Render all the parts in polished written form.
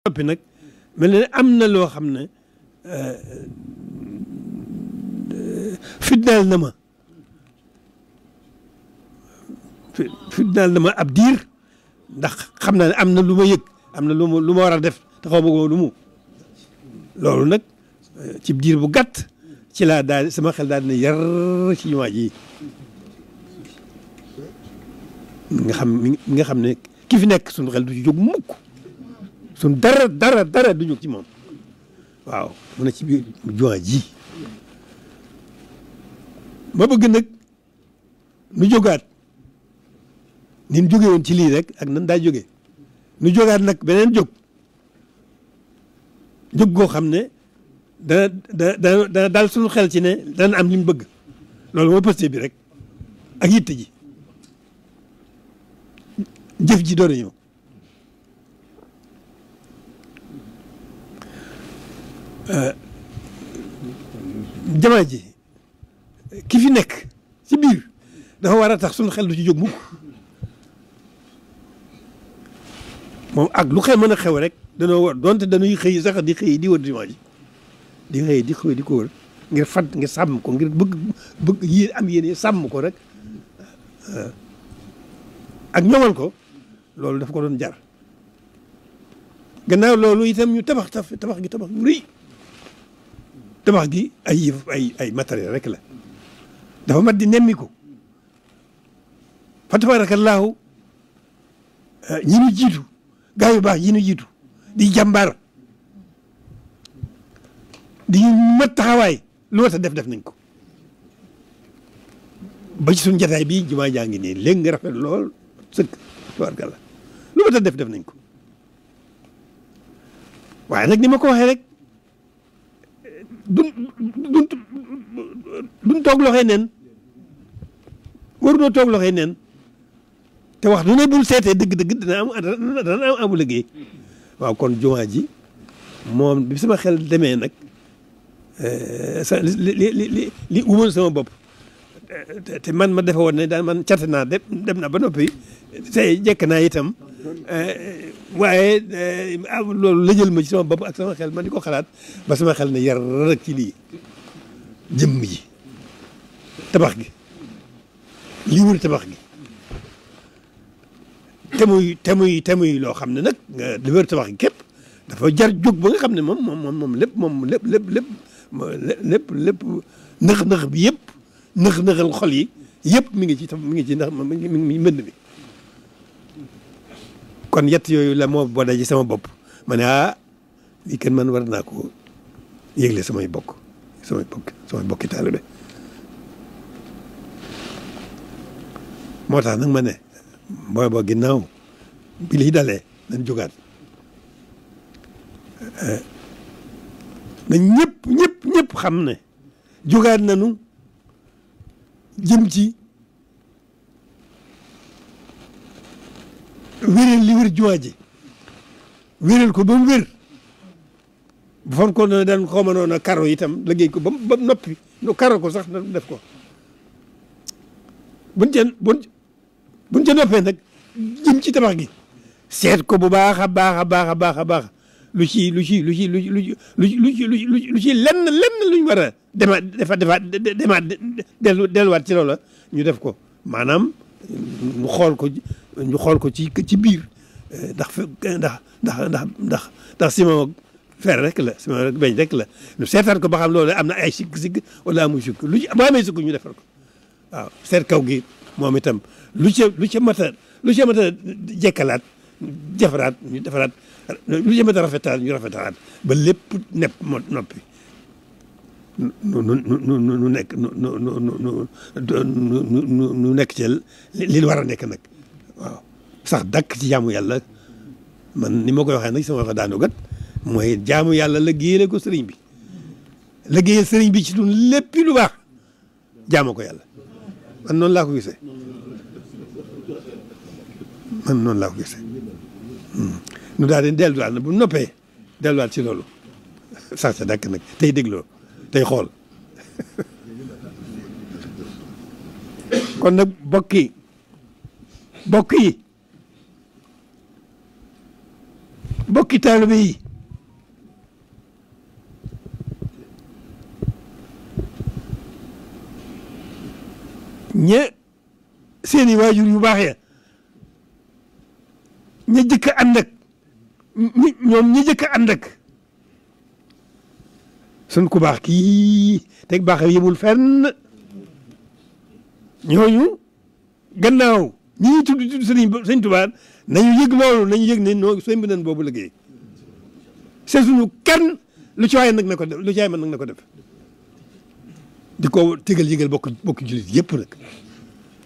noppi nag mel ne am na loo xam ne fitnaal na ma ab diir ndax xam naa ne am na lu ma yëg am na lu ma war a def te xaw ma ko lu mu loolu nag ci diir bu gàtt ci laa daal sama xel daal dina yar ci jumaa ji nga xam ne ki fi nekk suñu xel du ci jóg mukk suñ dara du jóg ci moom waaw mu ne ci biir jumaa ji ma bëgg nag nu jógaat ni nu jóge woon ci lii rek ak nan daa jógee nu jógaat nag beneen jóg goo xam ne dana daal suñu xel ci ne dana am li mu bëgg loolu mooy posté bi rek ak yitte ji jëf ji doon ñëw jamaa ji ki fi nekk ci biir dafa war a tax suñu xel du ci jóg mukk moom ak lu xel mën a xew rek danoo war donte dañuy xëy sax di xëy di wër jumaa ji di xëy di ko wër ngir fàtt ngir sàmm ko ngir bëgg yéen am yéene sàmm ko rek ak ñoŋal ko loolu dafa ko doon jar gannaaw loolu itam ñu tabax gi tabax bu rëy tabax gi ay matériel rek la dafa mat di nemmiku fa tabaarakallaahu ñi ñu jiitu gaa yu baax yi ñu jiitu di jàmbaar di mat taxawaay lu war a def nañ ko ba ci suñu jataay bi jumaa jaa ngi nii léegi nga rafet lool sëkk tabaarkalla lu war a def nañ ko waaye nag ni ma ko waxee rek duñ toog loxoy neen waruñoo toog loxoy neen te wax du ne bul seetee dëgg-dëgg dana am amu liggéey waaw kon jumaa ji moom bi sama xel demee nag li umoon sama bopp te man ma defe woon ne daal man cat naa dem na ba noppi tey jekk naa itam waaye loolu la jël ma ci sama bopp ak sama xel ma di ko xalaat ba sama xel ne yar rek ci lii jëmm ji tabax gi lii wër tabax gi te muy loo xam ne nag li wër tabax gi képp dafa jar jóg ba nga xam ne moom lépp nëx bi yëpp nëxal xol yi yëpp mi ngi ci ndax mi ngi mbënd mi kon yett yooyu la moo boole ci sama bopp ma ne lii kenn man war naa ko yëgle samay bokki taalibe moo tax nag ma ne boo ginnaaw bi lii dalee nañ jógaat na ñëpp xam ne jógaat nañu jëm ci wéral li wér jumaa ji wéral ko ba mu wér bu fon ko ne daan xaw ma noonu karo itam liggéey ko ba noppi nu karo ko sax def ko buñ ca noppee nag jëm ci tabax gi seet ko bu baax a baax lu ci lenn luñ war a demaat delluwaat ci loola ñu def ko maanaam ñu xool ko ci biir ndax ciment fer rek la ciment rek beñ rek la ñu seetaat ko ba xam loolu am na ay sikk wala amuy sikk boo amee sikk ñu defar ko waaw seet kaw gi moom itam lu ca mat a jekkalaat jafaraat ñu defaraat lu ca mat a rafetaat ñu rafetalaat ba lépp nepp noppi nu nekk ci li war a nekk nag waaw sax dakk ci jaamu yàlla man ni ma koy waxee nag sama wax daanu gat mooy jaamu yàlla liggéeyal ko sëriñ bi liggéeyal sëriñ bi ci dun léppi lu baax jaamu ko yàlla man noonu laa ko gisee nu daal di delluwaat na bu noppee delluwaat ci loolu sax sa dakk nag tey dégloo tey xool kon nag bokk yi bokki taalibe yi seeni waajur yu baax ya ña jëkk a ànd ak ñoom ñi jëkk a ànd ak sun ku baax kii teg baax yëmul fenn ñooñu gannaaw ñi ñuy tudd sëñ Tuubaa nañu yëg loolu nañu yëg ne noo sëñ bi nañ boobu liggéey c'est suñu kenn lu ci waay nag na ko def lu ci waay mën nag na ko def di ko tegal yëgal bokk jullit yëpp nag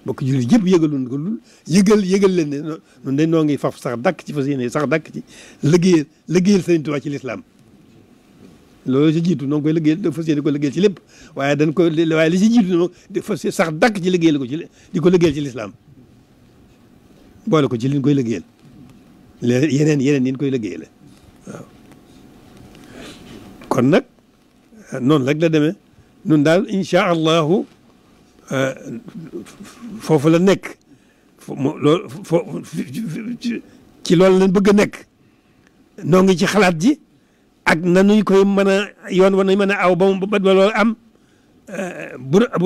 bokk jullit yëpp yëgaluñ ko lul yëgal leen ne noonu dañ noo ngi faf sax dàkk ci fas yéene sax dàkk ci liggéeyal sëñ Tuubaa ci lislaam loolu ci jiitu noo ngi koy liggéeyal fas yéene ko liggéeyal ci lépp waaye waaye li ci jiitu noo fas sax dàkk ci liggéeyal ko ci di ko liggéeyal ci lislaam boole ko ci liñ koy liggéeyal yeneen yin koy liggéeyale waaw kon nag noonu rek la demee nun daal incha allahu foofu la nekk loolu ci loolu lañ bëgg a nekk noo ngi ci xalaat ji ak nanuñ koy mën a yoon wa nañ mën a aw ba loolu am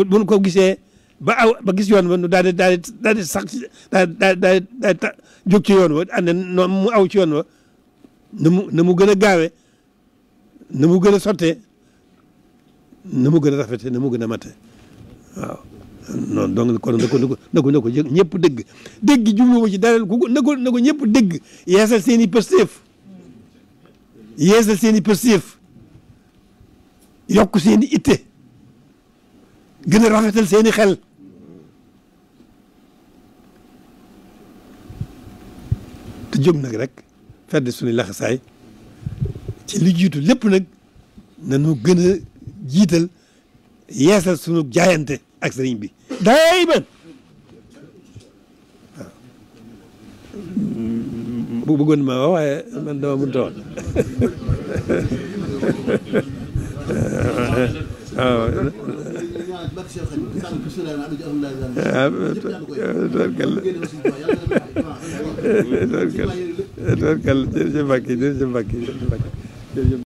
buñ ko gisee ba gis yoon wa nu daal di sax daal di jóg ci yoon wa ànd noonu mu aw ci yoon wa na mu gën a gaawe na mu gën a sottee na mu gën a rafete na mu gën a mate waaw noonu donc kon na ko ñëpp dégg jubluwuma ci dara na ko ñëpp dégg yeesal seen i pësteef yokk seen i itte gën a rafetal seen i xel te jóg nag rek fedd suñu laxasaay ci li jiitu lépp nag nañu gën a jiital yeesal sunu jaayante ak sëriñ bi day man waaw bëggoon ma wax waaye man dama mënut a wax waaw